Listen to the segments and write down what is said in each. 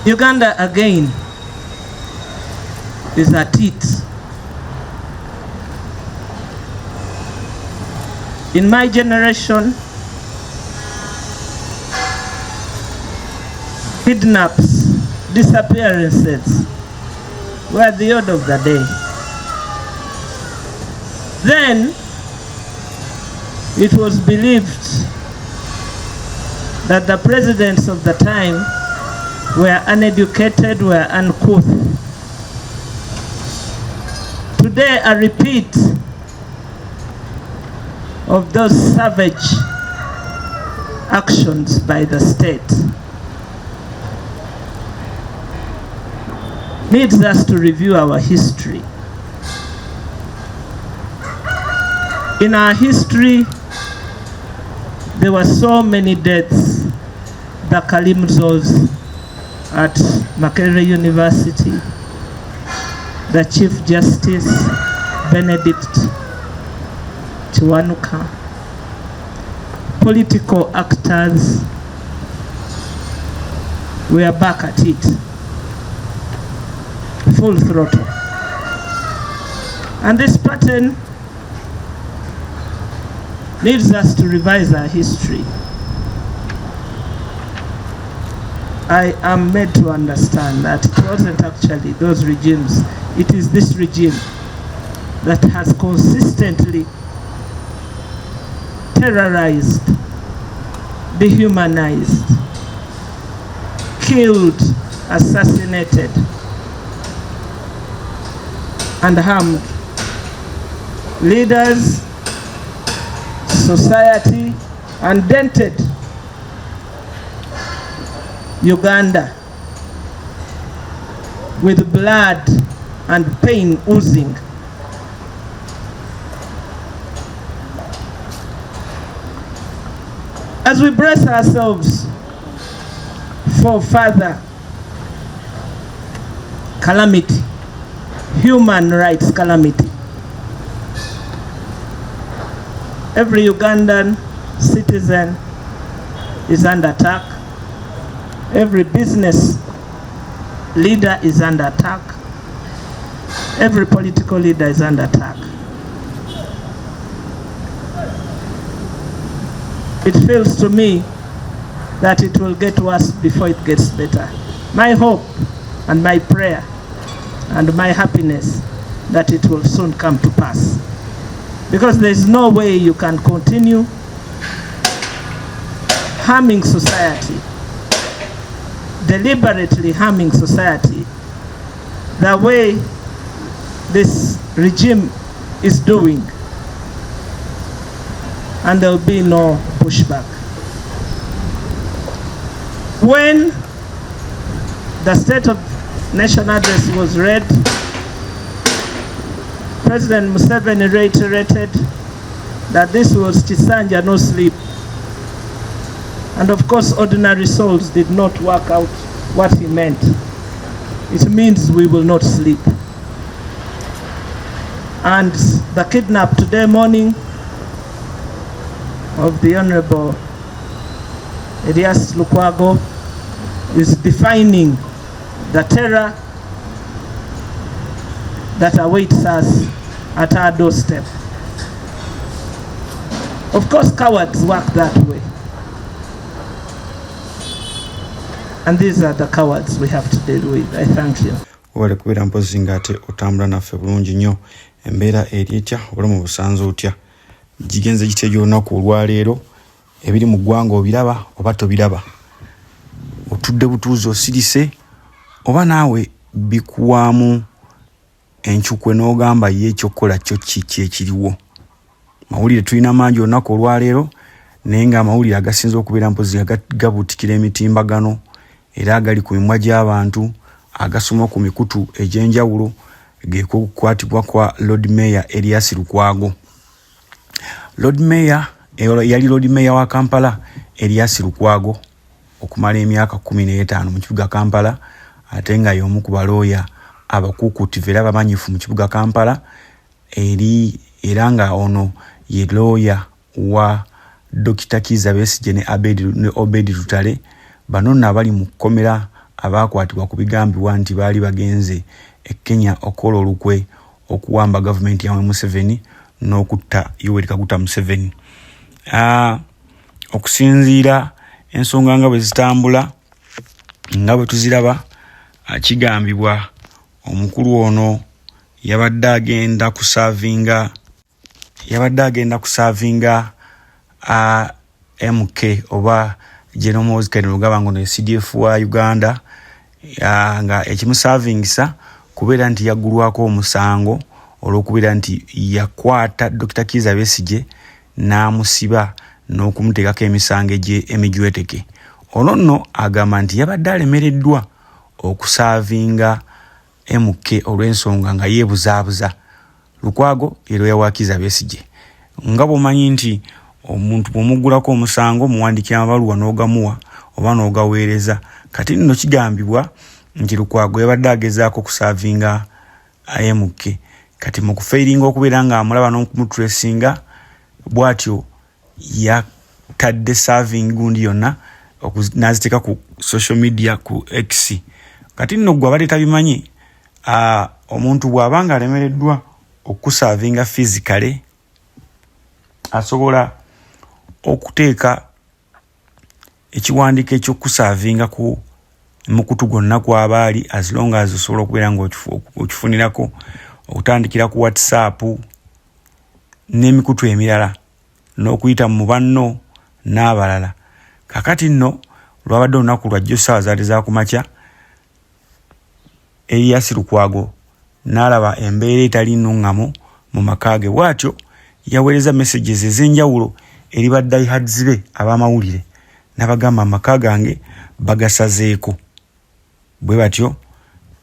Uganda again is at it. In my generation, kidnaps, disappearances were the order of the day. Then it was believed that the presidents of the time were uneducated, were uncouth. Today, a repeat of those savage actions by the state needs us to review our history. In our history, there were so many deaths. The Kalimzos at Makerere University, the Chief Justice Benedict Kiwanuka, political actors were back at it, full throttle. And this pattern needs us to revise our history. I am made to understand that it wasn't actually those regimes, it is this regime that has consistently terrorized, dehumanized, killed, assassinated, and harmed leaders, society, and dented Uganda with blood and pain oozing. As we brace ourselves for further calamity, human rights calamity, every Ugandan citizen is under attack. Every business leader is under attack. Every political leader is under attack. It feels to me that it will get worse before it gets better. My hope and my prayer and my happiness that it will soon come to pass. Because there is no way you can continue harming society, deliberately harming society, the way this regime is doing, and there will be no pushback. When the State of Nation Address was read, President Museveni reiterated that this was Chisanja, no sleep. And of course, ordinary souls did not work out what he meant. It means we will not sleep. And the kidnap today morning of the Honorable Erias Lukwago is defining the terror that awaits us at our doorstep. Of course, cowards work that way. And these are the cowards we have to deal with. I thank you. Wale kubira mpozi ngate otambula naffe bulungi nnyo embeera eri etya obulamu busanze otya gigenze gitya olunaku olwaleero ebiri mu ggwanga obiraba oba tobiraba otudde butuuzi osirise oba naawe bikuwaamu enkyukwe n'ogamba ye ekyokukola kyo kiki ekiriwo. Mawulire tulina mangi olunaku olwaleero naye nga amawulire agasinza okubeera mpozi gabuutikira emitimbagano era agali ku mimwa gy'abantu agasoma ku mikutu egy'enjawulo geekukwatibwa kwa Lord Mayor Erias Lukwago. Lord Mayor yali Lord Mayor wa Kampala Erias Lukwago okumala emyaka 15 mu kibuga Kampala ate nga y'omu ku balooya abakuukuutivu era abamanyifu mu kibuga Kampala era nga ono ye looya wa Dr. Kizza Besigye ne Obedi Lutale. Bano nabali mu kkomera abakwatibwa ku bigambibwa nti baali bagenze e Kenya okola olukwe okuwamba government ya Museveni n'okutta Yoweri Kaguta Museveni. Okusinziira ensonga nga bwe zitambula nga bwe tuziraba, kigambibwa omukulu ono yabadde agenda kusavinga MK oba General Muhoozi Kainerugaba ngono CDF wa Uganda, nga ekimusavingisa kubeera nti yaggulwako omusango olw'okubeera nti yakwata Dr. Kizza Besigye n'amusiba n'okumuteekako emisango emijweteke. Ono nno agamba nti yabadde alemereddwa okusavinga MK olw'ensonga nga yeebuzaabuza. Lukwago yeroya wa Kizza Besigye. Nga bw'omanyi nti omuntu bw'omuggulako omusango muwandikira amabaluwa n'ogamuwa oba n'ogaweereza. Kati nno kigambibwa nti Lukwago yabadde agezaako okusavinga MK. Kati mu kufeiringa okubeera nga amulaba n'okumutracinga, bw'atyo yatadde serving gundi yonna n'aziteeka ku social media ku X. Kati nno gwe abadde tabimanyi, omuntu bw'abanga alemereddwa okusavinga physically asobola okuteeka ekiwandiiko ekyokusavinga ku mukutu gwonna kw'abaali, as long as osobola okubeera nga okifunirako, okutandikira ku WhatsApp n'emikutu emirala, n'okuyita mu banno n'abalala. Kakati nno lwabadde olunaku lwajjo ssaawa zaali za kumakya, Erias Lukwago n'alaba embeera etali nnungamu mu maka ge, bw'atyo yaweereza messages ez'enjawulo eri baddiehardz be ab'amawulire n'abagamba amaka gange bagasazeeko. Bwe batyo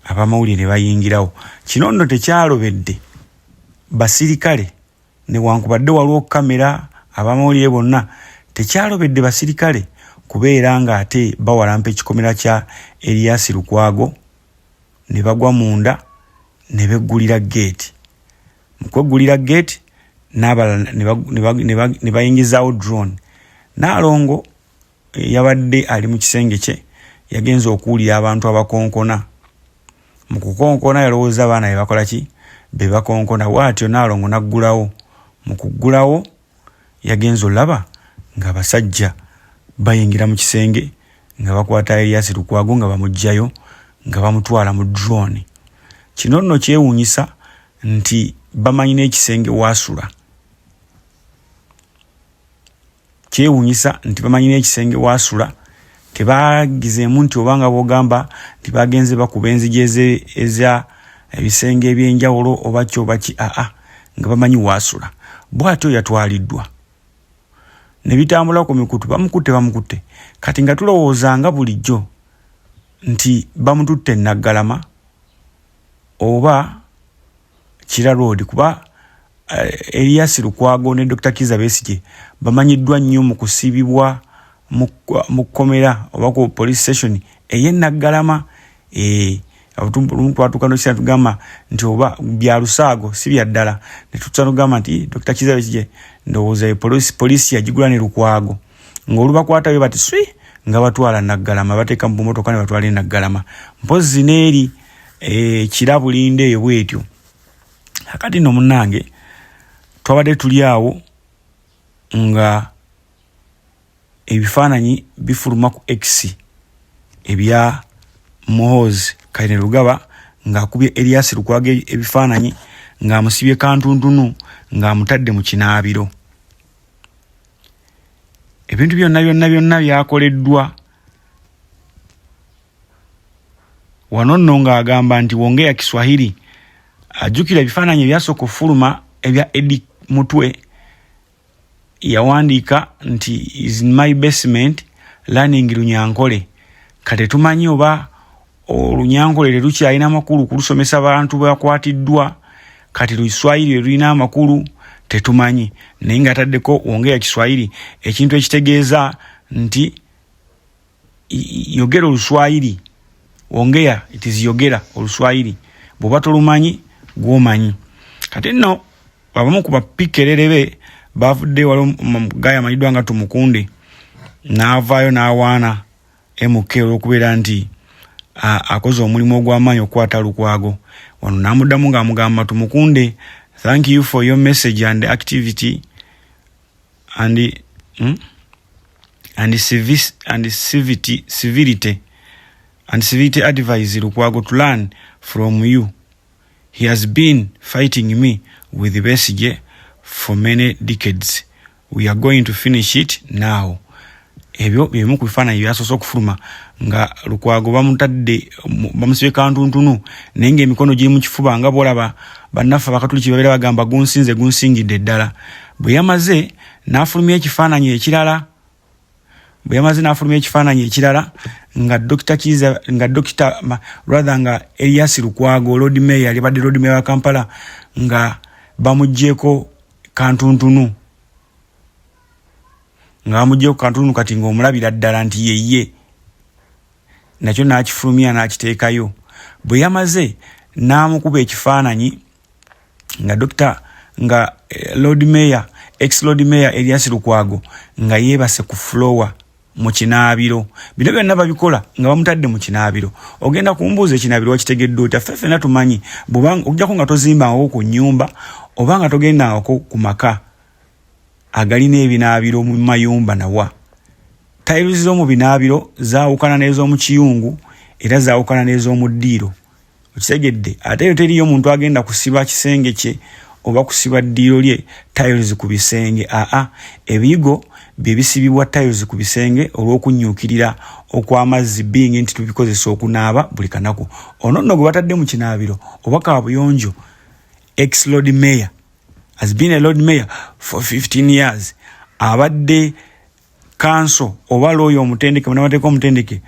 ab'amawulire bayingirawo. Kino nno tekyalobedde basirikale newankubadde waliwo kamera, ab'amawulire bonna tekyalobedde basirikale kubeera nga ate bawalampa ekikomera kya Erias Lukwago ne bagwa munda ne beggulira gate. Mu kweggulira gate n'abalala ne bayingizaawo drone. Naalongo yabadde ali mu kisenge kye yagenza okuwulira abantu abakonkona. Mu kukonkona yalowooza abaana be bakola ki? Be bakonkona. Bw'atyo Naalongo n'aggulawo. Mu kuggulawo yagenza olaba nga abasajja bayingira mu kisenge nga bakwata Erias Lukwago nga bamuggyayo nga bamutwala mu drone. Kino nno kyewuunyisa nti bamanyi n'ekisenge waasula. Tebagizeemu nti obanga bw'ogamba nti bagenze bakuba enzigi eza ebisenge ebyenjawulo oba kyobaki, nga bamanyi waasula. Bw'atyo yatwaliddwa ne bitambula ku mikutu, bamukutte. Kati nga tulowoozanga bulijjo nti bamututte Naggalama oba Kira Road, kuba Erias Lukwago ne Dr. Kizza Besigye bamanyiddwa nnyo mu kusibibwa mu komera oba ku police station ey'e Naggalama. Twatuuka n'okisa tugamba nti oba bya Lusaago si bya ddala, ne tutsa tugamba nti Dr. Kizza Besigye ndowooza poliisi yagigula ne Lukwago, ng'olubakwatayo bati swi nga batwala Naggalama, bateeka mu mmotoka ne batwala Naggalama. Mpozi n'eri Kirabulinde eyo bwetyo. Kakati nno munnange twabadde tuli awo nga ebifaananyi bifuluma ku X ebya Muhoozi Kainerugaba ng'akubye Erias Lukwago ebifaananyi ng'amusibye kantuntunu ng'amutadde mu kinaabiro. Ebintu byonna byakoleddwa wano nno ng'agamba nti wongea Kiswahili. Ajjukira ebifaananyi ebyasooka okufuluma ebya Eddie Mutwe, yawandiika nti is in my basement learning Lunyankole. Kati tumanyi oba Olunyankole terukyalina makulu kulusomesa abantu bakwatiddwa, kati Luswahili lulina amakulu tetumanyi. Naye ng'ataddeko wongea Kiswahili, ekintu ekitegeeza nti yogera Oluswahili. Wongea it is yogera Oluswahili. Bw'oba tolumanyi gw'omanyi. Kati nno abamu ku bapikerere be bavudde wali Gaya amanyiddwa nga Tumukunde n'avaayo n'awaana MK olw'okubeera nti akoze omulimu ogw'amaanyi okwata Lukwago. Wano namuddamu ng'amugamba Tumukunde, thank you for your message and activity and civility advise Lukwago to learn from you. He has been fighting me with Besigye for many decades. We are going to finish it now. Ebyo bimu kubifaananyi byasoose okufuluma nga Lukwago bamutadde bamusibye kantuntunu naye ng'emikono giri mu kifuba nga bw'olaba bannaffe abakatuliki babeera bagamba gunsinze gunsingidde ddala. Bwe yamaze n'afulumya ekifaananyi ekirala nga nga Elias Lukwago Lord Mayor alibadde Lord Mayor wa Kampala nga bamuggyeko kantuntunu kati ng'omulabira ddala nti yeye nakyo n'akifulumya n'akiteekayo. Bwe yamaze n'amukuba ekifaananyi nga Lord Mayor ex Lord Mayor Elias Lukwago nga yeebase ku floor mu kinaabiro. Bino byonna babikola nga bamutadde mu kinaabiro. Ogenda kumbuuza ekinaabiro wakitegedde otya? Ffenna tumanyi okujjako nga tozimbawo ku nnyumba oba nga togendangako ku maka agalina ebinaabiro mu mayumba nawa. Tiles z'omu binaabiro zaawukana n'ez'omu kiyungu era zaawukana n'ez'omu ddiiro. Okitegedde? Ate yo teriyo omuntu agenda kusiba kisenge kye oba kusiba ddiiro lye tiles ku bisenge. Ebiyigo bye bisibibwa tiles ku bisenge olw'okunnyuukirira okw'amazzi bingi nti tubikozesa okunaaba buli kanaku. Ono nno gwe batadde mu kinaabiro oba kaabuyonjo ex Lord Mayor has been a Lord Mayor for 15 years. Abadde kanso oba looyo omutendeke munamateeka omutendeke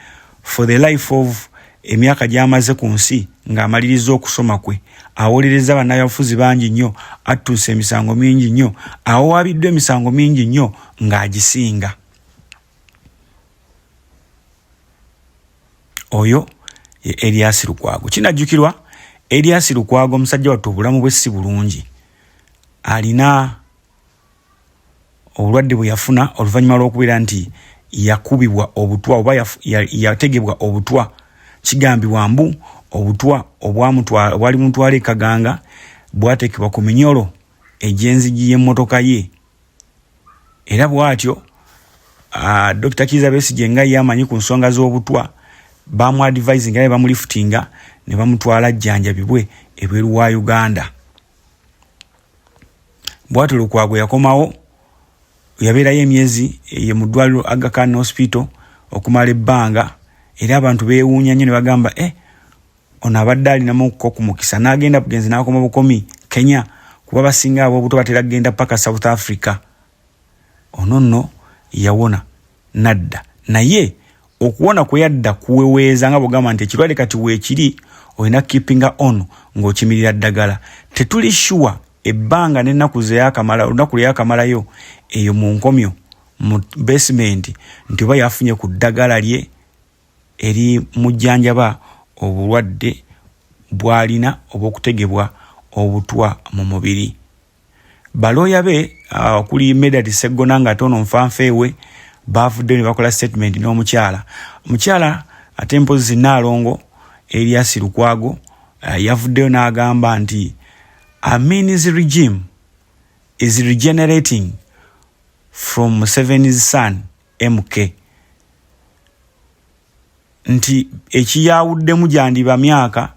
for the life of emyaka gy'amaze ku nsi ng'amaliriza okusoma kwe. Awolereza bannabyabufuzi bangi nnyo, attuuse emisango mingi nnyo, awawabiddwa emisango mingi nnyo ng'agisinga. Oyo ye Elias Lukwago. Kinajjukirwa Elias Lukwago musajja wattu obulamu bwe si bulungi. Alina obulwadde bwe yafuna oluvannyuma lw'okubeera nti yakubibwa obutwa oba yategebwa obutwa. Kigambibwa mbu obutwa obwali mutwala Kaganga bwateekebwa ku minyolo egy'enzigi y'emmotoka ye. Era bw'atyo Dr. Kizza Besigye nga yamanyi ku nsonga z'obutwa bamu advising nga bamulifutinga ne bamutwala jjanjabibwe ebweru wa Uganda. Bw'atyo Lukwago yakomawo yabeerayo emyezi ye mu ddwaliro Aga Khan Hospital okumala ebbanga. Era abantu beewuunya nnyo ne bagamba ono abadde alinamu okukumukisa n'agenda bugenzi n'akoma bukomi Kenya kuba basinga ab'obuto batera kugenda paka South Africa. Ono nno yawona nadda. Naye okuwona kwe yadda kuweweeza nga bw'ogamba nti ekirwadde kati weekiri olina keepinga on ng'okimirira ddagala. Tetuli sure ebbanga n'ennaku olunaku lwe yakamalayo eyo mu nkomyo mu basement nti oba yafunye ku ddagala lye eri mujjanjaba obulwadde bwalina obw'okutegebwa obutwa mu mubiri. Balooya be okuli Medard Sseggona nga tono nfanfeewe baavudde ne bakola statement n'omukyala. Omukyala ate mpozi Nnaalongo Elias Lukwago yavuddeyo n'agamba nti Amin's regime is regenerating from Museveni's son MK. Nti ekiyawuddemu gyandiba myaka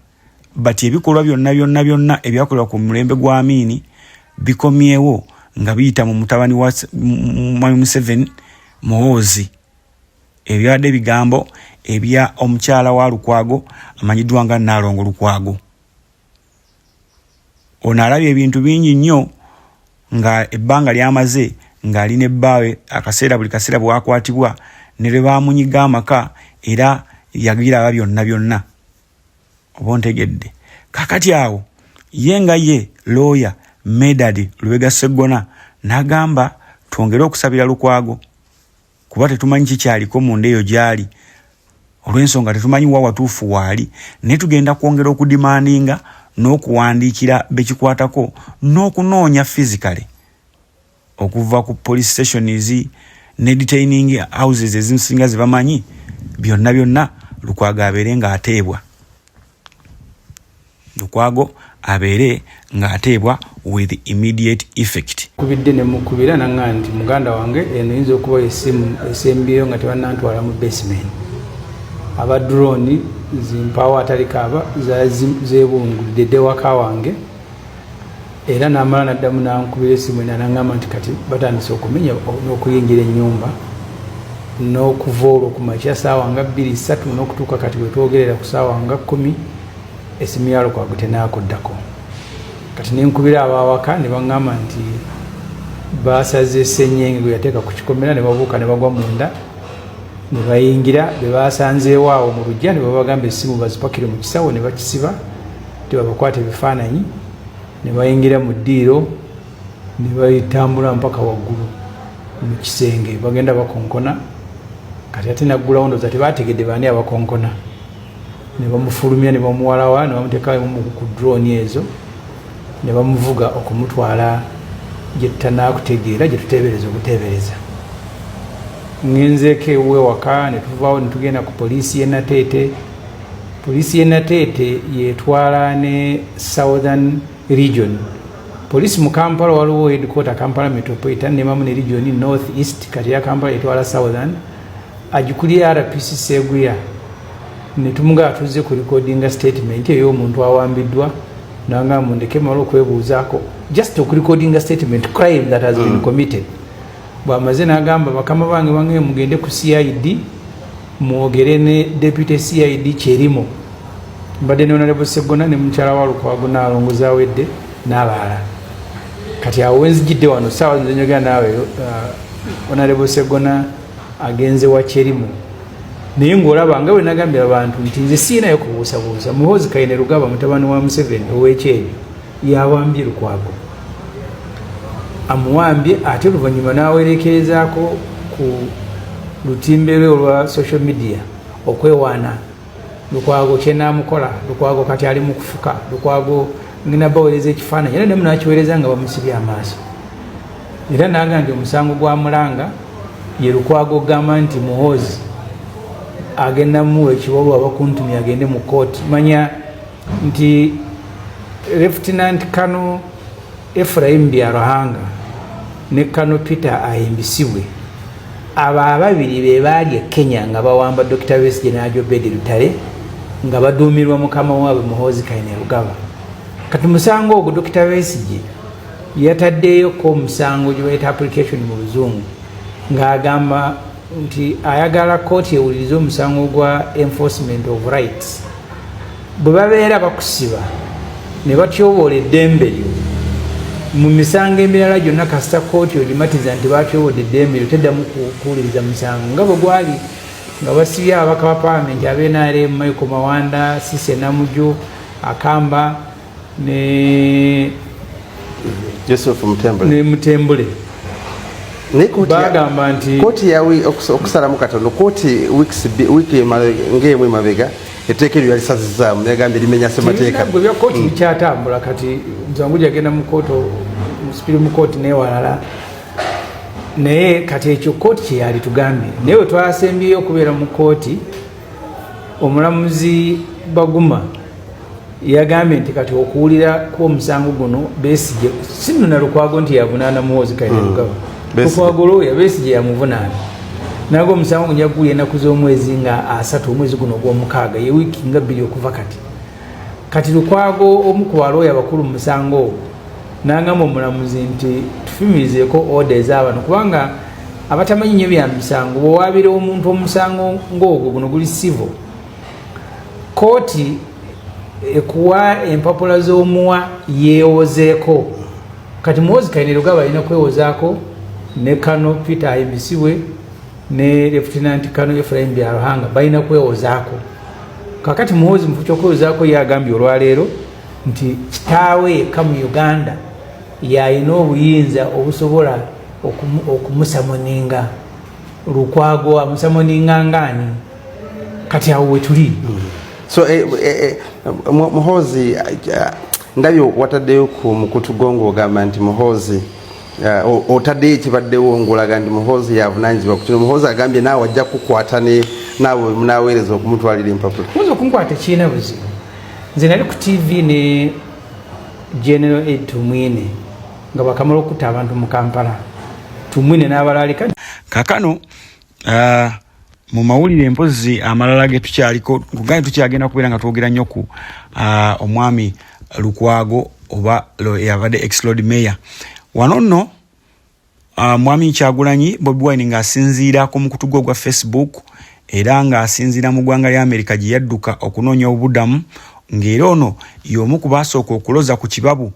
bati ebikolwa byonna ebyakolebwa ku mulembe gwa Amini bikomyewo nga biyita mu mutabani wa Museveni Muhoozi. Ebyadde bigambo ebya omukyala wa Lukwago amanyiddwa nga Nnaalongo Lukwago. Ono alabye ebintu bingi nnyo nga ebbanga lyamaze ng'alina ebbaawe buli kaseera bwakwatibwa ne lwe baamunyiga amaka era yagiraba byonna. Oba ontegedde. Kakati awo ye looya Medard Lubega Sseggona n'agamba twongere okusabira Lukwago kuba tetumanyi kikyaliko munda eyo gyali. Olw'ensonga tetumanyi wa watuufu waali naye tugenda kwongera okudimandinga n'okuwandiikira bekikwatako n'okunoonya physically okuva ku police stations ne detaining houses ezisinga ze bamanyi byonna Lukwago abeere ng'ateebwa. Lukwago abeere ng'ateebwa with immediate effect. Kubidde ne mukubira nanga nti muganda wange eno yinza okuba esimu esembyeyo nga tebannantwala mu basement. Aba drone zimpawa atalikaaba zeebungulidde waka wange era n'amala naddamu nankubira esimu n'aŋŋamba nti kati batandise okumenya n'okuyingira ennyumba n'okuva olwo ku makya ssaawa nga 2-3 n'okutuuka kati we twogerera ku ssaawa nga 10 esimu ya Lukwago tenaakuddako. Kati nenkubira abawaka ne baŋŋamba nti basaze ssenyenge gwe yateeka ku kikomera ne babuuka ne bagwa munda ne bayingira be basanzeewo awo mu lujja ne babagamba essimu bazipakire mu kisawo ne bakisiba tebabakwata ebifaananyi ne bayingira mu ddiiro ne bayitambula mpaka waggulu mu kisenge bagenda bakonkona. Kati ate naggulawo ndowooza tebaategedde baani abakonkona ne bamufulumya ne bamuwalawa ne bamuteekayo ku drone ezo ne bamuvuga okumutwala gye tutanaakutegeera gye tuteebereza okuteebereza. Ngenzeeko ewe waka ne tuvaawo ne tugenda ku poliisi y'e Nateete. Poliisi y'e Nateete yeetwala ne Southern Region. Poliisi mu Kampala waliwo headquarter Kampala Metropolitan ne mamu ne region North East kati ya Kampala yetwala Southern agikulira RPC Seguya. Ne tumuga tuze ku recording statement ey'omuntu awambiddwa nanga mundeke malo kwebuuzaako just to recording statement crime that has been committed. Bw'amaze n'agamba bakama bange bange mugende ku CID mwogere ne deputy CID Kyerimo mbadde ne Honorable Segona ne mukyala wa Lukwago n'alongoza awedde n'abaala. Kati awo wenzijidde wano ssaawa nze njogera naawe Honorable Segona agenze wa Kyerimo naye ng'olaba nga bwe nagambira abantu nti nze siinayo kubuusabuusa. Muhoozi Kainerugaba mutabani wa Museveni ow'Ekyeryo yawambye Lukwago amuwambye ate oluvannyuma n'awerekerezaako ku lutimbe lwe olwa social media okwewaana Lukwago kyenaamukola. Lukwago kati ali mu kufuka. Lukwago ngenda baweereza ekifaananyi era nemu n'akiweereza nga bamusibye amaaso era naga nti omusango gwa Mulanga ye Lukwago ogamba nti Muhoozi agenda muwa ekiwolu abakuntumya agende mu kooti. Manya nti Lieutenant Colonel Ephraim Byarahanga ne Colonel Peter ayimbisibwe abo ababiri be baali e Kenya nga bawamba Dr. Besigye n'Ajobedi Lutale nga baduumirwa mukama waabwe Muhoozi Kainerugaba. Kati musango ogwo Dr. Besigye yataddeyo ko musango gye bayita application mu Luzungu ng'agamba nti ayagala kooti ewulirize omusango gwa enforcement of rights. Bwe babeera bakusiba ne batyoboola eddembe lyo mu misango emirala gyonna kasita kooti ogimatiza nti batyobodde eddembe lyo teddamu kuwuliriza musango nga bwe gwali nga basibye ababaka ba paalamenti ab'NRM Michael Mawanda, Cissy Namujju, Akamba ne Joseph Mutembule. Bagamba nti kooti yawi okusalamu katono kooti wiki ng'emu emabega etteeka eryo yalisazizaamu negambye limenya ssemateeka. Bwe bya kooti bikyatambula kati musango gyagenda mu kooti mu Supreme Court n'ewalala naye kati ekyo kooti kye yali tugambye naye bwe twasembyeyo okubeera mu kooti omulamuzi Baguma yagambye nti kati okuwulira kw'omusango guno Besigye si nno na Lukwago nti yavunaana Muhoozi Kainerugaba. Lukwago looya Besigye yamuvunaana nagwo omusango guno yaggulya ennaku z'omwezi nga 3 omwezi guno ogw'omukaaga ye wiiki nga 2 okuva kati Lukwago omu ku balooya bakulu mu musango ogwo n'agamba omulamuzi nti tufumirizeeko order ez'abantu kubanga abatamanyi nnyo bya misango bwewaabira omuntu omusango ng'ogwo guno guli civil kooti ekuwa empapula z'omuwa yeewozeeko. Kati Muhoozi Kainerugaba alina kwewozaako ne Colonel Peter ayimbisibwe ne Lieutenant Colonel Ephraim Byarahanga balina kwewozaako. Kakati Muhoozi mu kyokwewozaako yagambye olwaleero nti kitaawe yekka mu Uganda yalina obuyinza obusobola okumusamoninga Lukwago amusamoninga ngaani kati awo wetuli. So Muhoozi ndabyo wataddeyo ku mukutu gongo ogamba nti Muhoozi otaddeyo ekibaddewo ng'olaga nti Muhoozi yavunaanyizibwa ku kino. Muhoozi agambye naawe ajja kukwata ne naawe munaweereza okumutwalira empapula kuza okunkwata kiina buzibu nze nali ku TV ne General Ed Tumwine nga bakamala okutta abantu mu Kampala Tumwine n'abalalika kakano mu mawulire empozi amalala ge tukyaliko kuganye tukyagenda kubeera nga twogera nnyo ku omwami Lukwago oba yabadde ex-Lord Mayor wano nno mwami Kyagulanyi Bobi Wine ng'asinziira ku mukutu gwe gwa Facebook era ng'asinziira mu ggwanga lya Amerika gye yadduka okunoonya obuddamu ng'era ono y'omu ku baasooka okuloza ku kibabu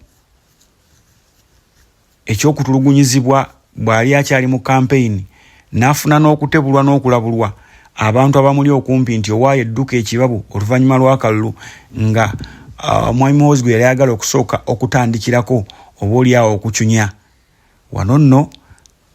eky'okutulugunyizibwa bw'ali akyali mu campaign n'afuna n'okutebulwa n'okulabulwa abantu abamuli okumpi nti owaayo edduka ekibabu oluvannyuma lw'akalulu nga omwami Muhoozi gwe yali ayagala okusooka okutandikirako oba oliawo okucunya wano nno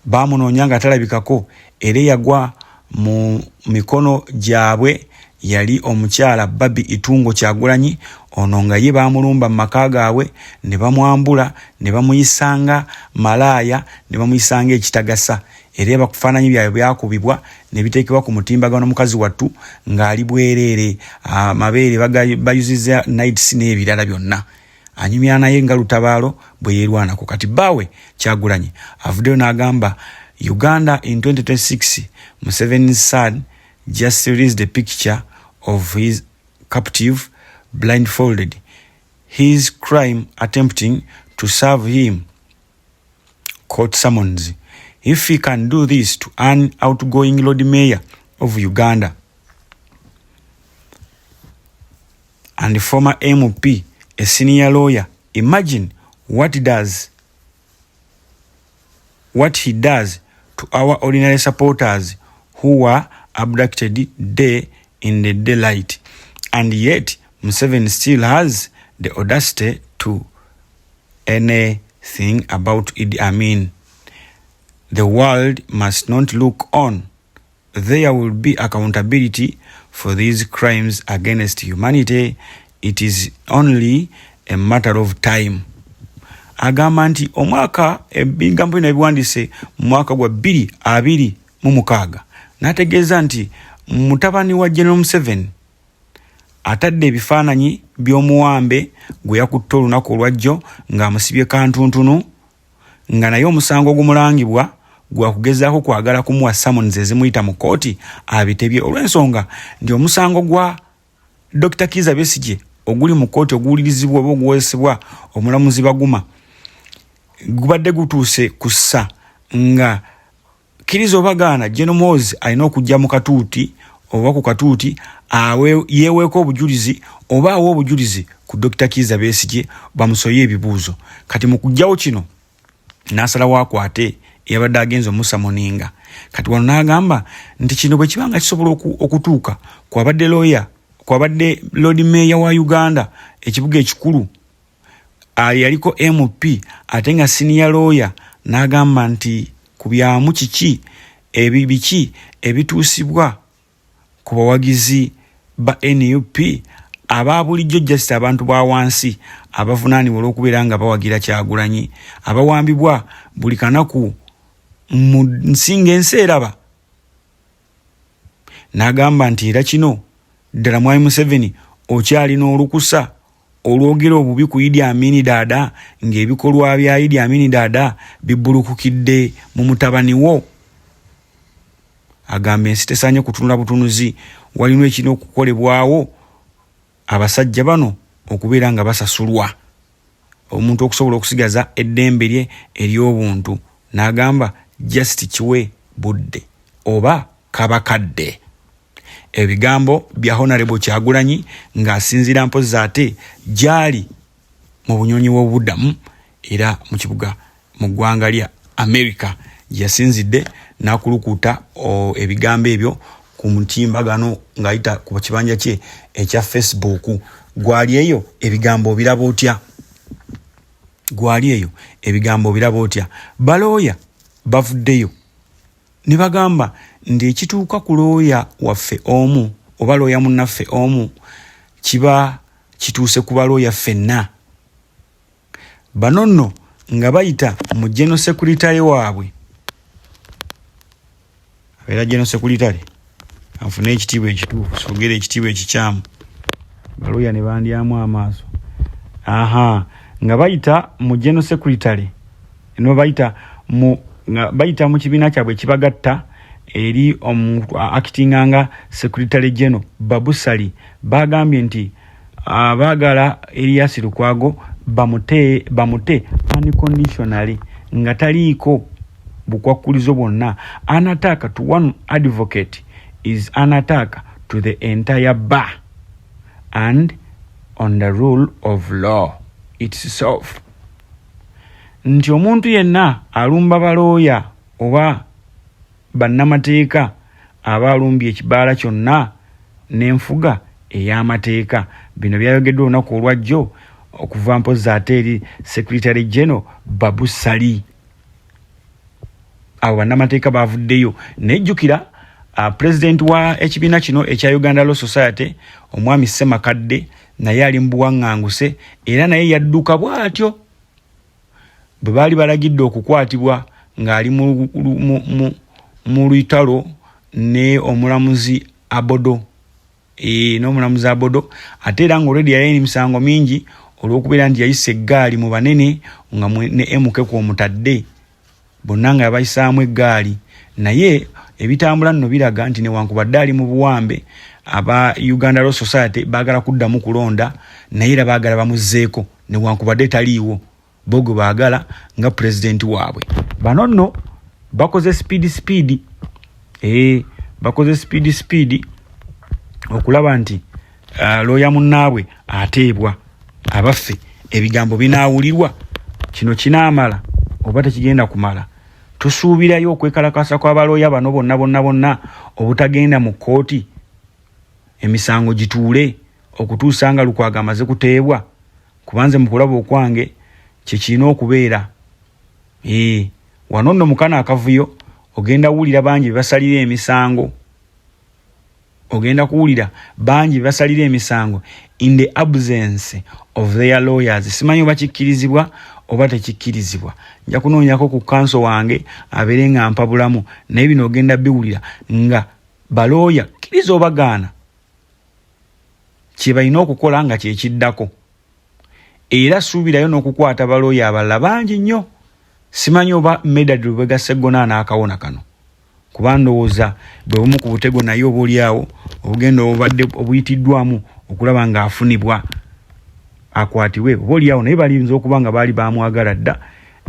baamunoonya nga talabikako era yagwa mu mikono gyabwe yali omukyala Babi Itungo Kyagulanyi ono nga ye baamulumba mu maka gaabwe ne bamwambula ne bamuyisanga malaaya ne bamuyisanga ekitagasa era bakufaananyi byayo byakubibwa ne biteekebwa ku mutimbagano mukazi wattu ng'ali bwereere amabeere bayuzizza nights n'ebirala byonna anyumya naye nga lutabaalo bwe yeerwanako kati bbaawe Kyagulanyi avuddeyo n'agamba Uganda in 2026 Museveni's son just released a picture of his captive blindfolded his crime attempting to serve him court summons. If he can do this to an outgoing Lord Mayor of Uganda and former MP, a senior lawyer, imagine what he does to our ordinary supporters who were abducted day in the daylight. And yet, Museveni still has the audacity to anything about Idi Amin. The world must not look on. There will be accountability for these crimes against humanity. It is only a matter of time. Agamba nti omwaka ebigambo bino ebiwandiise mu mwaka gwa 2026 n'ategeeza nti mutabani wa General Museveni atadde ebifaananyi by'omuwambe gwe yakutte olunaku olwajjo ng'amusibye kantuntunu nga naye omusango ogumulangibwa gwa kugezaako kwagala kumuwa summons ezimuyita mu kooti abitebye olw'ensonga nti omusango gwa Dr. Kizza Besigye oguli mu kooti oguwulirizibwa oba oguweesebwa omulamuzi Baguma gubadde gutuuse ku ssa nga kkiriza obagaana General Muhoozi alina okujja mu katuuti oba ku katuuti yeeweeko obujulizi oba awa obujulizi ku Dr. Kizza Besigye bamusoye ebibuuzo kati mu kujjawo kino n'asalawo akwate eyabadde agenza omusa Muninga kati wano n'agamba nti kino bwe kiba nga kisobola okutuuka kwabadde Lord Mayor wa Uganda ekibuga ekikulu yaliko MP ate nga senior lawyer n'agamba nti ku byamu kiki biki ebituusibwa ku bawagizi ba NUP aba bulijjo just abantu ba wansi abavunaanibwa olw'okubeera nga bawagira Kyagulanyi abawambibwa buli kanaku mu nsinga enseeraba n'agamba nti era kino ddala mwami Museveni okyalina olukusa olwogera obubi ku Idi Amin Dada ng'ebikolwa bya Idi Amin Dada bibbulukukidde mu mutabani wo agamba ensi tesaanye kutunula butunuzi walina ekirina okukolebwawo abasajja bano okubeera nga basasulwa omuntu okusobola okusigaza eddembe lye ery'obuntu n'agamba just kiwe budde oba kabakadde ebigambo bya Honorable Kyagulanyi ng'asinziira mpozi ate gyali mu bunyonyi bw'obuddamu era mu kibuga mu ggwanga lya America yasinzidde n'akulukuuta ebigambo ebyo ku mutimbagano ng'ayita ku kibanja kye ekya Facebook gwali eyo ebigambo biraba otya balooya bavuddeyo ne bagamba ekituuka ku looya waffe omu oba looya munnaffe omu kiba kituuse ku balooya ffenna bano nno nga bayita mu General Secretary waabwe abeera General Secretary kanfune ekitiibwa ekituufu sogera ekitiibwa ekikyamu baloya ne bandyamu amaaso nga bayita mu general secretary no bayita mu kibiina kyabwe kibagatta eri omuntu actinganga secretary general Babusali bagambye nti baagala Erias Lukwago bamute unconditionally nga taliiko bukwakulizo bwonna. An attack to one advocate is an attack to the entire bar and on the rule of law itself. Nti omuntu yenna alumba balooya oba bannamateeka aba alumbye ekibaala kyonna n'enfuga ey'amateeka. Bino byayogeddwa olunaku olwajjo okuva mpozi ate eri Secretary General Babusali. Abo bannamateeka bavuddeyo nejjukira president wa ekibiina kino ekya Uganda Law Society omwami Ssemakadde naye ali mu buwaŋŋanguse era naye yadduka bw'atyo bwe baali balagidde okukwatibwa ng'ali mu lutalo ne omulamuzi Abodo n'omulamuzi Abodo ate era ng'olwedi yali emisango mingi olw'okubeera nti yayise eggaali mu banene nga ne MK kw'omutadde bonna nga yabayisaamu eggaali naye ebitambula nno biraga nti newankubadde ali mu buwambe aba Uganda Law Society baagala kuddamu kulonda naye era baagala bamuzzeeko newankubadde taliiwo bogo baagala nga president waabwe. Bano nno bakoze speed bakoze speed okulaba nti looya munnaabwe ateebwa abaffe ebigambo binaawulirwa kino kinaamala oba tekigenda kumala. Tusuubirayo okwekalakasa kw'abalooya bano bonna obutagenda mu kkooti emisango gituule okutuusa nga Lukwago amaze kuteebwa kubanze mu kulaba okwange kyekirina okubeera. Wano nno mukana akavuyo ogenda wulira bangi basalira emisango in the absence of their lawyers. Simanyi oba kikkirizibwa oba tekikkirizibwa. Nja kunoonyako ku kanso wange abeere nga mpabulamu naye bino ogenda biwulira nga balooya kkiriza obagaana kye balina okukola nga kyekiddako. Era suubirayo n'okukwata balooya abalala bangi nnyo. Simanyi oba Medad Lubega Sseggona n'akawona kano kuba ndowooza bwe bumu ku butego naye oba oliawo obugenda obubadde obuyitiddwamu okulaba ng'afunibwa akwatibwe oba oliawo naye balinza okuba nga baali bamwagala dda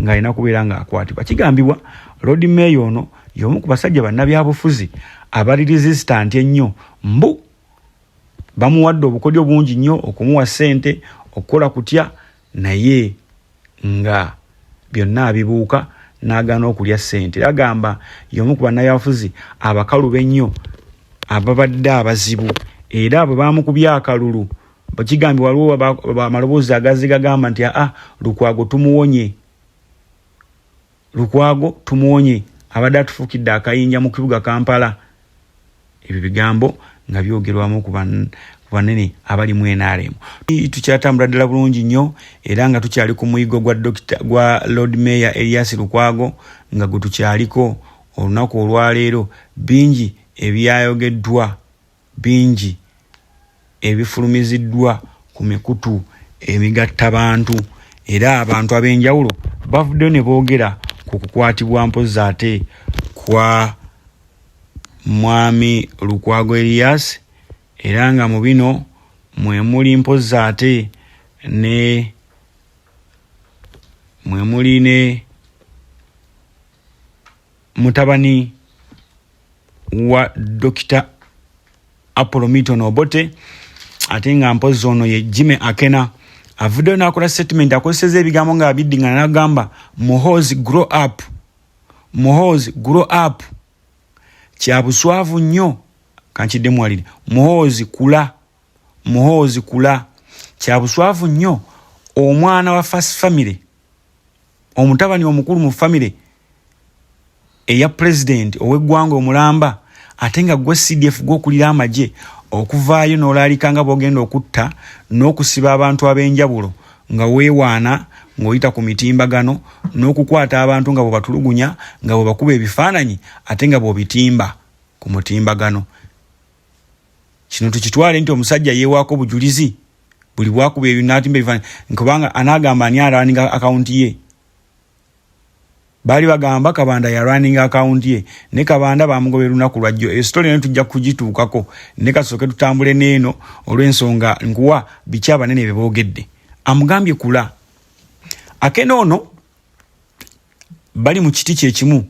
ng'alina kubeera ng'akwatibwa. Kigambibwa Lord Mayor ono y'omu ku basajja bannabyabufuzi abali resistant ennyo mbu bamuwadde obukodyo bungi nnyo okumuwa ssente okukola kutya naye nga byonna abibuuka n'agaana okulya ssente. Agamba y'omu ku bannabyabufuzi abakalu bennyo ababadde abazibu era bwe baamukubya akalulu bakigambye waliwo amaloboozi agazigagamba nti Lukwago tumuwonye abadde atufukidde akayinja mu kibuga Kampala. Ebyo bigambo nga byogerwamu ku banene abali mu NRM. Tukyatambula ddala bulungi nnyo era nga tukyali ku muyigo gwa Lord Mayor Erias Lukwago nga gwe tukyaliko olunaku olwaleero. Bingi ebyayogeddwa, bingi ebifulumiziddwa ku mikutu emigatta bantu era abantu ab'enjawulo bavuddeyo ne boogera ku kukwatibwa mpozi ate kwa mwami Lukwago Erias era nga mu bino mwemuli mpozi ate ne mwemuli ne mutabani wa Dr. Apollo Milton Obote ate nga mpozi ono ye Jimmy Akena avuddeyo n'akola statement akozeseza ebigambo nga abiddingana n'agamba Muhoozi grow up kya buswavu nnyo kankiddemu walire Muhoozi kula kya buswavu nnyo omwana wa first family omutabani omukulu mu family eya president ow'eggwanga omulamba ate nga gwe CDF gw'okulira amagye okuvaayo n'olaalika nga bw'ogenda okutta n'okusiba abantu ab'enjawulo nga weewaana ng'oyita ku mitimbagano n'okukwata abantu nga bwebatulugunya nga bwebakuba ebifaananyi ate nga bw'obitimba ku mutimbagano. kino tukitwale nti omusajja yeewaako bujulizi buli bwakuba ebyo n'atimba ebifaananyi nkubanga anaagamba ani arwaninga akawunti ye. Baali bagamba Kabanda yarwaninga akawunti ye ne Kabanda bamugobe lunaku lwajjo. Esitole ne tujja kugituukako ne kasooke tutambule n'eno olw'ensonga nkuwa biki abanene be boogedde. Amugambye kula. Akenono bali mu kiti kyekimu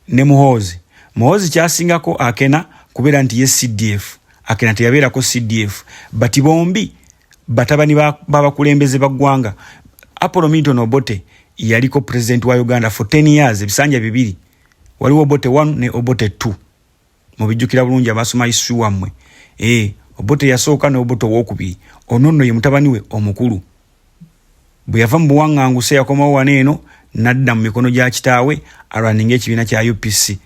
ne Muhoozi. Muhoozi kyasingako Akena kubeera nti ye CDF. Akena teyabeerako CDF. Bati bombi batabani b'abakulembeze baggwanga. Apollo Milton Obote yaliko president wa Uganda for 10 years, ebisanja bibiri. Waliwo Obote 1 ne Obote 2. Mubijjukira bulungi abasoma isu wammwe. Obote yasooka ne Obote owokubiri. Ono ye mutabani we omukulu. Bwe yava mu buwaŋŋanguse yakomawo wano eno n'adda mu mikono gya kitaawe alwaninga ekibiina kya UPC.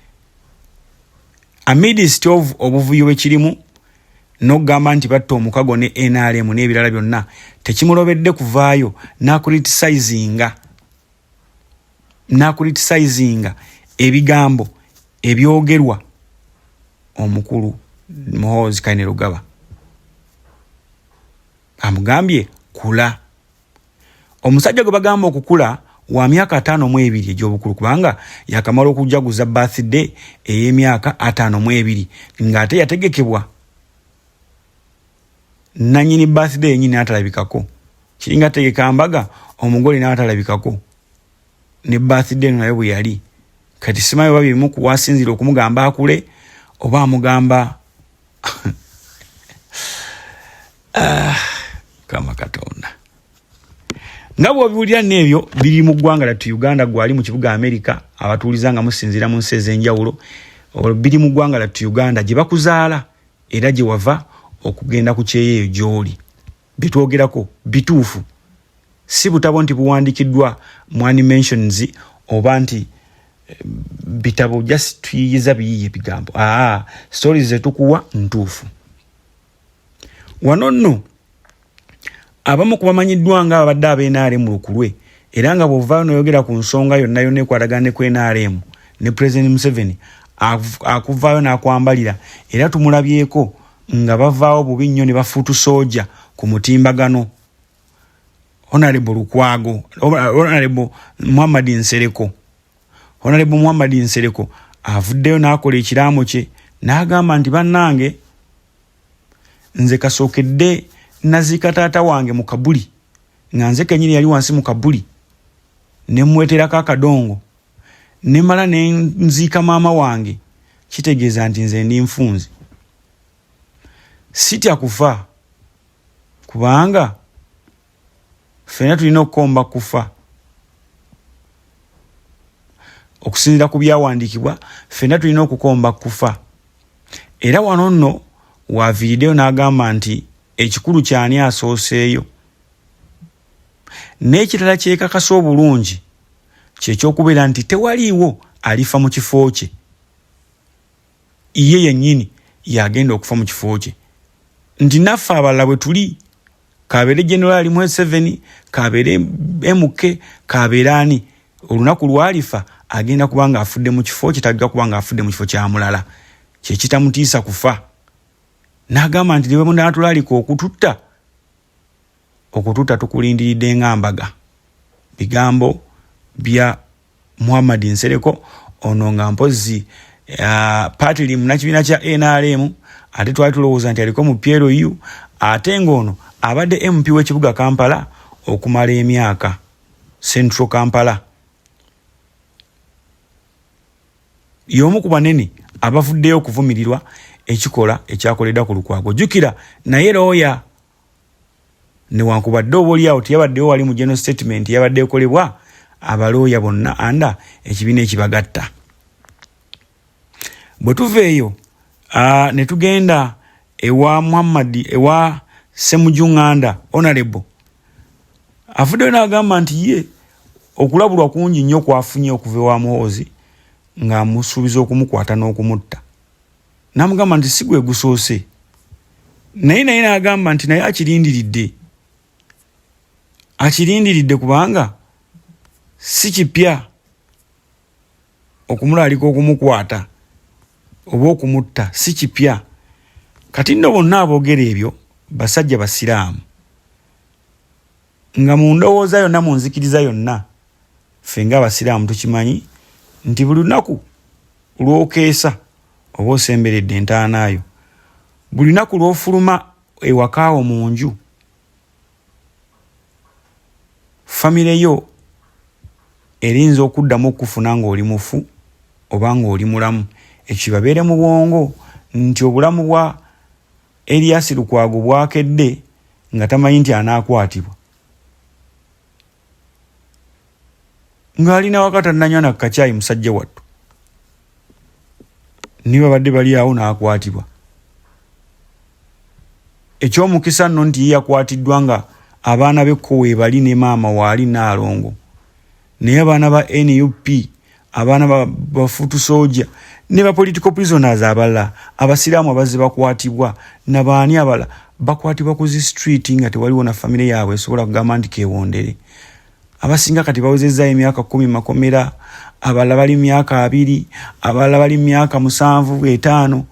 Amidst of obuvuyo bwekirimu n'ogamba nti batta omukago ne NRM n'ebirala byonna tekimulobedde kuvaayo n'akulitisizinga ebigambo ebyogerwa omukulu Muhoozi Kainerugaba. Amugambye kula. Omusajja gwe bagamba okukula wa myaka 52 egy'obukulu kubanga yakamala okujaguza birthday ey'emyaka 52 ng'ate yategekebwa nanyini birthday yenyini atalabikako. Kiringa tegeka mbaga omugole n'atalabikako ne birthday nayo bwe yali. Kati simayo babi mu kuwasinzira okumugamba akule oba amugamba kama Katonda. Ngabo biwulira n'ebyo biri mu ggwanga lyattu Uganda gwali mu kibuga America abatuuliza nga musinzira mu nsi ez'enjawulo biri mu ggwanga lyattu Uganda gye bakuzaala era gye wava okugenda ku kyeyeeyo gy'oli. Bitwogerako bituufu si butabo nti buwandikiddwa mu animations oba nti bitabo just tuyiyiza biyiye bigambo. Stories zetukuwa ntuufu. Wano nno abamu kubamanyiddwa nga abadde ab'NRM mu lukulwe era nga bw'ovaayo n'oyogera ku nsonga yonna yonna ekwatagana ku NRM ne President Museveni akuvaayo n'akwambalira era tumulabyeko nga bavaawo bubi nnyo ne bafuutu soja ku mutimbagano. Honorable Lukwago, Honorable Muhammad Nsereko avuddeyo n'akola ekiraamo kye n'agamba nti bannange nze kasookedde naziika taata wange mu kabuli nga nze kenyini yali wansi mu kabuli ne mweterako akadongo ne mala ne nziika maama wange kitegeeza nti nze ndi nfunzi. Sitya kufa kubanga ffenna tulina okukomba kufa. Okusinziira ku byawandiikibwa ffenna tulina okukomba kufa. Era wano nno waaviiriddeyo n'agamba nti ekikulu kyani asooseeyo. N'ekirala kyekakasa obulungi kyekyokubeera nti tewaliiwo alifa mu kifo kye. Ye yennyini yagenda okufa mu kifo kye. Nti naffe abalala bwe tuli kabeere General Museveni, kabeere MK, kabeere ani olunaku lwalifa agenda kubanga afudde mu kifo kye tagga kubanga afudde mu kifo kya mulala. Kye kitamutiisa kufa. N'agamba nti ne bwe munaatulaalika okututta tukulindiridde ng'ambaga. Bigambo bya Muhammad Nsereko ono nga mpozzi patiri munakibiina kya NRM ate twali tulowooza nti aliko mu PLU ate ng'ono abadde MP w'ekibuga Kampala okumala emyaka Central Kampala. Y'omu ku banene abavuddeyo okuvumirirwa ekikola ekyakoledda ku Lukwago. Jjukira naye looya newankubadde obaoliawo teyabaddewo wali mu general statement yabadde ekolebwa abalooya bonna anda ekibiina ekibagatta. Bwe tuveeyo ne tugenda ewa Muhammad ewa Ssemujunganda Honorable afuddeyo n'agamba nti ye okulabulwa kungi nnyo kwafunye okuva ewa Muhoozi ng'amusuubiza okumukwata n'okumutta. N'amugamba nti si gwe gusoose. Naye n'agamba nti naye akirindiridde kubanga si kipya okumulaalika okumukwata oba okumutta si kipya. kati nno bonna aboogera ebyo basajja basiraamu nga mu ndowooza yonna mu nzikiriza yonna ffe ng'abasiraamu tukimanyi nti buli lunaku lw'okeesa oba osemberedde entaanaayo buli lunaku lw'ofuluma ewakaawo mu nju famire yo erinza okuddamu okufuna ng'oli mufu oba ng'oli mulamu ekibabeere mu bwongo nti obulamu bwa Erias Lukwago bwakedde nga tamanyi nti anaakwatibwa ng'alina wakati annanywa na kacaayi musajja wattu niba badde bali awo n'akwatibwa ekyomukisa nno nti yakwatiddwa nga abaana b'ekko weebali ne maama waali Naalongo naye abaana ba NUP abaana ba Futu Soldier ne ba political prisoners abalala abasiraamu abazze bakwatibwa nabaani abala bakwatibwa ku zi street nga tewaliwo na famire yaabwe esobola kugamba nti keewondere abasinga kati bawezezza emyaka 10 makomera abalala bali myaka 2 abalala bali myaka 7 5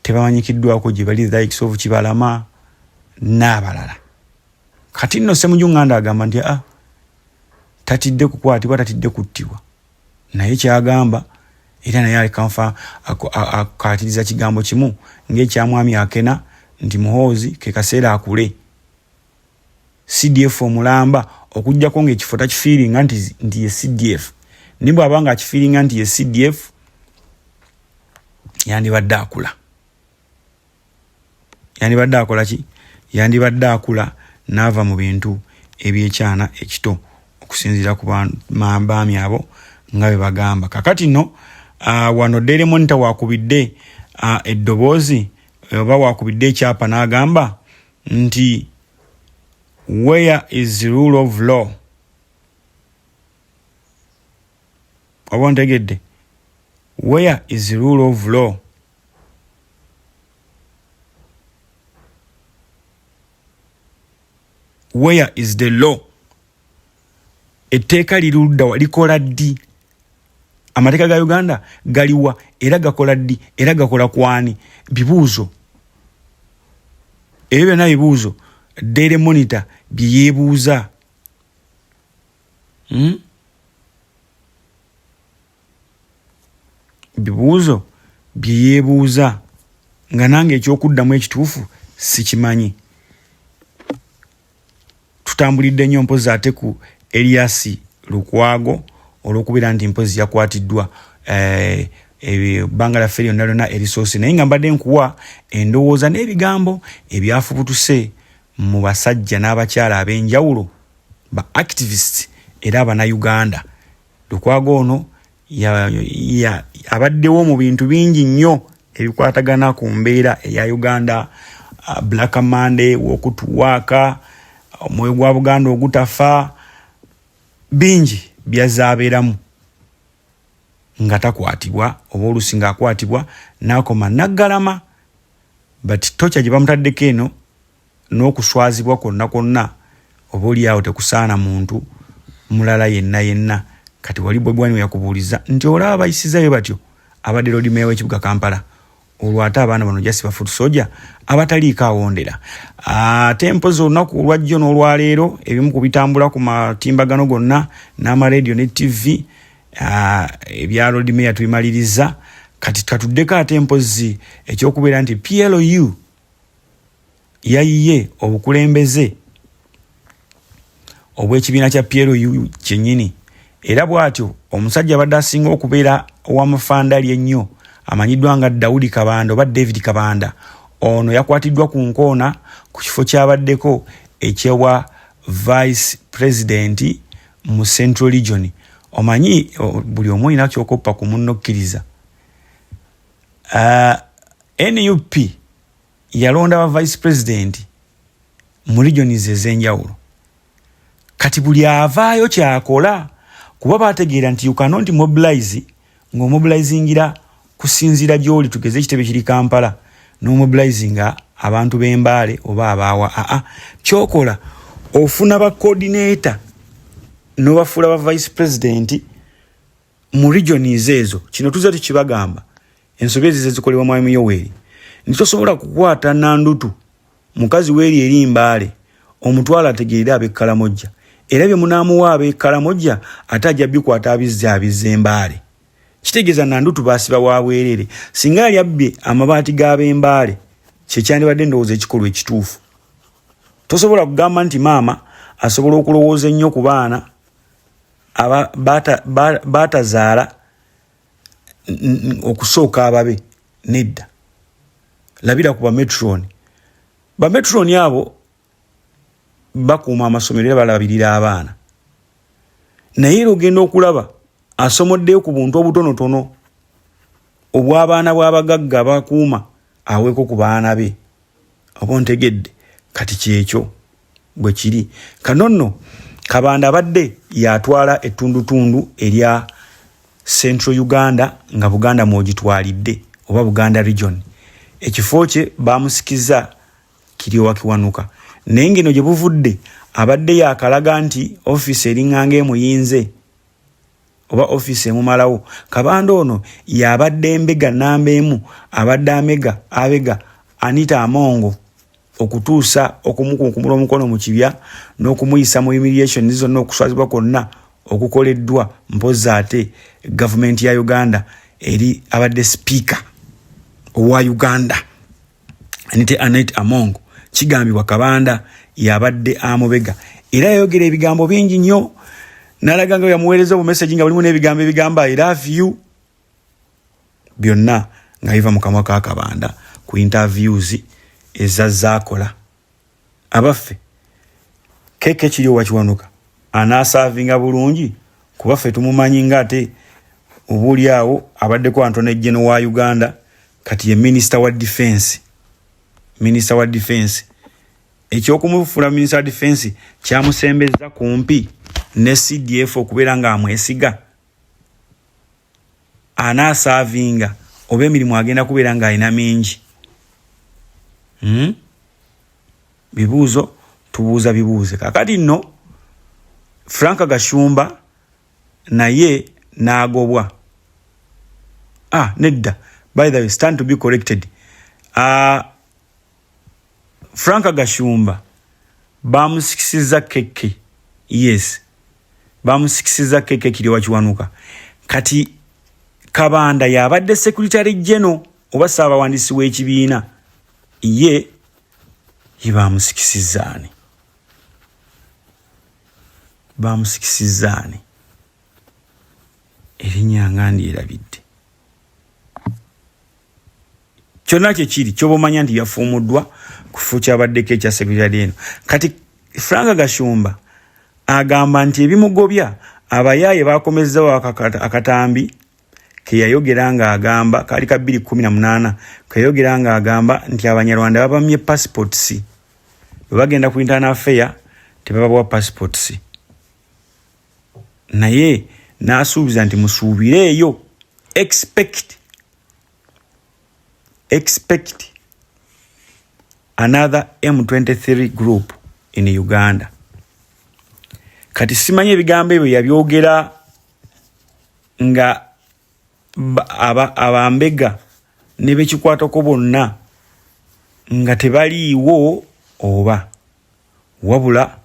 tebamanyikiddwako gye bali the likes of Kibalama n'abalala kati nno Ssemujju Nganda agamba nti tatidde kukwatibwa tatidde kuttibwa naye kyagamba era naye alikanfa akatiriza kigambo kimu ng'ekyamwami Akena nti Muhoozi ke kaseera akule CDF omulamba okujjako ng'ekifo takifiiringa nti ye CDF nimba abanga akifiiringa nti ye CDF yandibadde akula yandibadde akula n'ava mu bintu ebyekyana ekito okusinziira ku baami abo nga bwe bagamba kakati nno wano Daily Monitor wakubidde eddoboozi oba wakubidde ekyapa n'agamba nti where is the rule of law oba ntegedde where is the rule of law where is the law etteeka lirudda likola ddi amateeka ga Uganda galiwa era gakola ddi era gakola kwani bibuuzo ebyo byonna bibuuzo Daily Monitor byeyeebuuza bibuuzo byeyeebuuza nga nange ekyokuddamu ekituufu sikimanyi tutambulidde nnyo mpozi ate ku Erias Lukwago olw'okubeera nti mpozi yakwatiddwa ebbanga lyaffe lyonna lyonna erisoose naye nga mbadde nkuwa endowooza n'ebigambo ebyafubutuse mu basajja n'abakyala ab'enjawulo ba activist era abannayuganda Lukwago ono abaddewo mu bintu bingi nnyo ebikwatagana ku mbeera eya Uganda Black Monday wokutuwaaka omwoyo gwa Buganda ogutafa bingi byazaabeeramu nga takwatibwa oba oluusi ng'akwatibwa n'akoma naggalama but tocha gye bamutaddeko eno n'okuswazibwa kwonna oba oliawo tekusaana muntu mulala yenna kati wali Bwebwani yakubuuliza nti olaba bayisizayo batyo abadde Lord Mayor w'ekibuga Kampala olwo ate abaana bano jasi ba Futu Soldier abataliiko awondera ate mpozi olunaku olwajjo n'olwaleero ebimu ku bitambula ku matimbagano gonna n'amaradio ne TV ebya Lord Mayor tubimaliriza kati katuddeko ate mpozi ekyokubeera nti PLU yayiye obukulembeze obw'ekibiina kya PLU kyennyini era bw'atyo omusajja abadde asinga okubeera ow'amafandali ennyo amanyiddwa nga Daudi Kabanda oba David Kabanda ono yakwatiddwa ku nkoona ku kifo kyabaddeko ekyewa vice president mu Central Region omanyi buli omu olina kyokoppa ku munnokkiriza NUP yalonda wa vice president mu regions ez'enjawulo kati buli avaayo kyakola kuba bategeera nti you cannot mobilize ng'omobilizingira kusinzira gy'oli tugeze ekitebe kiri Kampala n'omobilizinga abantu b'embaale oba abaawa kyokola ofuna ba coordinator n'obafuula ba vice president mu regions ezo kino tuzze tukibagamba ensobi ezo zikolebwa Mwami Yoweri nitosobola kukwata Nandutu mukazi weri eri Mbale omutwala ategeera ab'Ekkalamojja era bye munaamuwa ab'Ekkalamojja ate ajja bikwata abizze Mbale. Kitegeeza Nandutu baasiba wa bwerere singa yali abbye amabaati g'ab'Embale kyekyandibadde ndowooza ekikolwa ekituufu. Tosobola kugamba nti maama asobola okulowooza ennyo ku baana baatazaala okusooka ababe nedda. Labira ku bametroni. Bametroni abo bakuuma amasomero era balabirira abaana. Naye ogenda okulaba asomoddeyo ku buntu obutonotono obw'abaana bw'abagagga bakuuma aweeko ku baana be. Oba ontegedde kati kyekyo bwe kiri. Kanono Kabanda abadde yatwala ettundutundu erya Central Uganda nga Buganda mwogitwalidde oba Buganda region. Ekifo kye bamusikiza kiri wakiwanuka. Naye ngeno gye buvudde abadde yakalaga nti office eringanga emuyinze oba office emumalawo. Kabanda ono yabadde Mbega namba emu abadde abega Anita Amongo okutuusa okumukunkumula omukono mu kibya n'okumuyisa mu humiliation zonna okuswazibwa kwonna okukoleddwa mpozi ate government ya Uganda eri abadde speaker owa Uganda Anita Amongo. Kigambibwa Kabanda yabadde amubega era yayogera ebigambo bingi nnyo n'alaga nga yamuweereza bu message nga bulimu n'ebigambo ebigamba I love you byonna nga biva mu kamwa ka Kabanda ku interviews ezazaakola. Abaffe keke kiri wakiwanuka anaasavinga bulungi kuba ffe tumumanyi nga ate obuli awo abaddeko Anthony General wa Uganda kati ye Minister wa Defense. Ekyokumufula Minister wa Defense kyamusembeza kumpi ne CDF okubeera nga amwesiga. Anaasavinga oba emirimu agenda kubeera nga alina mingi. Bibuuzo tubuuza bibuuze. Kakati nno Frank Gashumba naye naagobwa. Nedda. By the way, stand to be corrected. Frank Gashumba bamusikisiza keke. Yes. Bamusikisiza keke kiri wakiwanuka. Kati Kabanda yabadde Secretary General oba Ssaabawandiisi w'ekibiina. Ye bamusikisizaani erinnya nga ndyerabidde. Kyonna kye kiri ky'obamanya nti yafuumuddwa ku kifo ky'abaddeko ekya Secretary eno. Kati Frank Gashumba agamba nti ebimugobya abayaaye bakomezzawo akatambi ke yayogera nga agamba kali ka 2018 ke yayogera nga agamba nti Abanyarwanda babamye passports bagenda ku internal affair tebabawa passports. Naye n'asuubiza nti musuubireeyo expect another M23 group in Uganda. Kati simanyi ebigambo ebyo yabyogera nga abambega ne bekikwatako bonna nga tebaliiwo oba wabula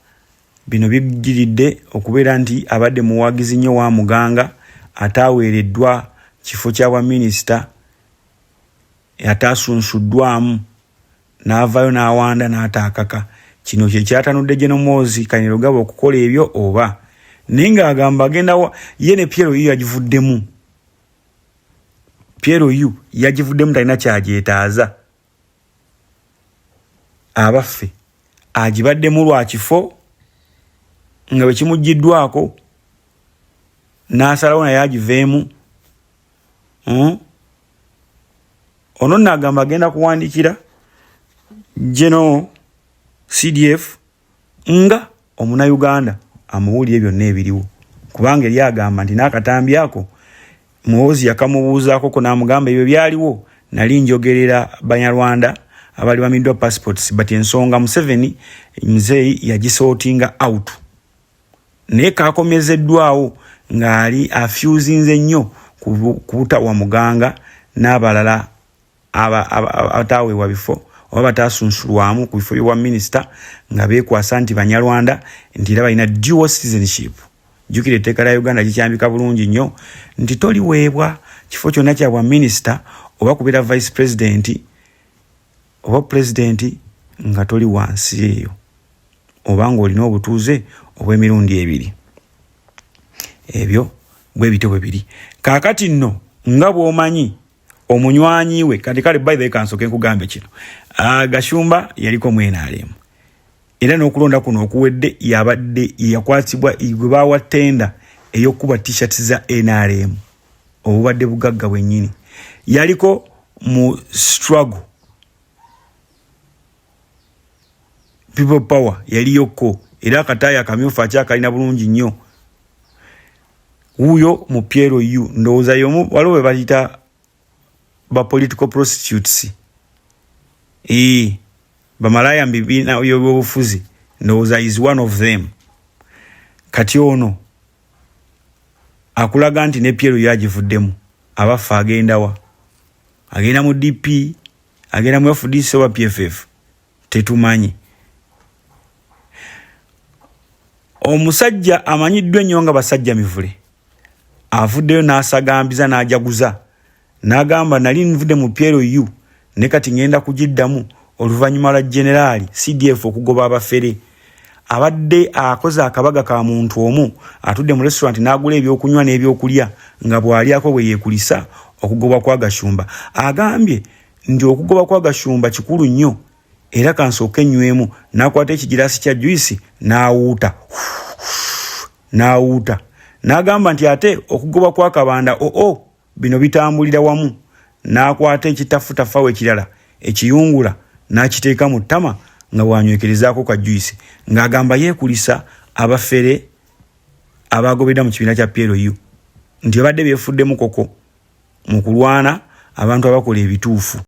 bino bijiridde okubeera nti abadde muwagizi nnyo wa Muganga ataaweereddwa kifo ky'abwa minisita ataasunsuddwamu n'avaayo n'awanda n'ataakaka. Kino kye kyatanudde Genomozi Kainerugaba okukola ebyo oba naye ng'agamba agenda ye ne Piero Yu yagivuddemu. Piero Yu yagivuddemu talina kyagyetaaza. Abaffe agibaddemu lwa kifo nga bwe kimuggiddwako n'asalawo naye agiveemu. Ono n'agamba agenda kuwandikira General CDF nga Omunayuganda amuwulire byonna ebiriwo kubanga eri agamba nti n'akatambi ako Muhoozi yakamubuuzaako ko n'amugamba ebyo byaliwo nali njogerera Banyarwanda abali bamiddwa passports but ensonga Museveni mzeeyi yagisootinga out naye kakomezeddwawo ng'ali afusinze nnyo kubuta wa Muganga n'abalala ataweebwa bifo oba bataasunsulwamu ku bifo by'obwa minisita nga beekwasa nti Banyarwanda nti era balina dual citizenship. Jjukira etteeka lya Uganda kikyambika bulungi nnyo nti toliweebwa kifo kyonna kya bwa minisita oba kubeera vice president oba president nga toli wansi eyo oba ng'olina obutuuze obw'emirundi ebiri. Ebyo bwe bito bwe biri. Kaakati nno nga bw'omanyi omunywanyi we kati kale by the way kansoke nkugambe kino. Gashumba yaliko mu NRM. Era n'okulonda kuno okuwedde yabadde yakwatibwa gwe baawa tenda ey'okuba t-shirt za NRM. Obubadde bugagga bwennyini. Yaliko mu struggle. People power yaliyoko era akataaya akamyufu akyakalina bulungi nnyo. Uyo mu Piero yu ndowooza y'omu waliwo bwe bayita ba political prostitutes. Bamalaya mbibiina y'obufuzi ndowooza is one of them. Kati ono akulaga nti ne Piero yagivuddemu abafa agenda wa? Agenda mu DP, agenda mu FDC oba PFF. Tetumanyi. Omusajja amanyiddwa ennyo nga basajja mivule. Avuddeyo n'asagambiza n'ajaguza. N'agamba nali nvudde mu Piero yu ne kati ngenda kugiddamu oluvannyuma lwa generali CDF okugoba abafere. Abadde akoze akabaga ka muntu omu atudde mu restaurant n'agula ebyokunywa n'ebyokulya nga bw'alyako bwe yeekulisa okugoba kwa Gashumba. Agambye nti okugoba kwa Gashumba kikulu nnyo era kansooke nywemu. N'akwata ekigiraasi kya juice n'awuuta. N'agamba nti ate okugoba kwa Kabanda bino bitambulira wamu. N'akwata ekitafutafawe ekirala ekiyungula n'akiteeka mu ttama nga bw'anywekerezaako ka juice ng'agamba yeekulisa abafere abagoberera mu kibiina kya Piero yu nti babadde beefuddemu koko mu kulwana abantu abakola ebituufu.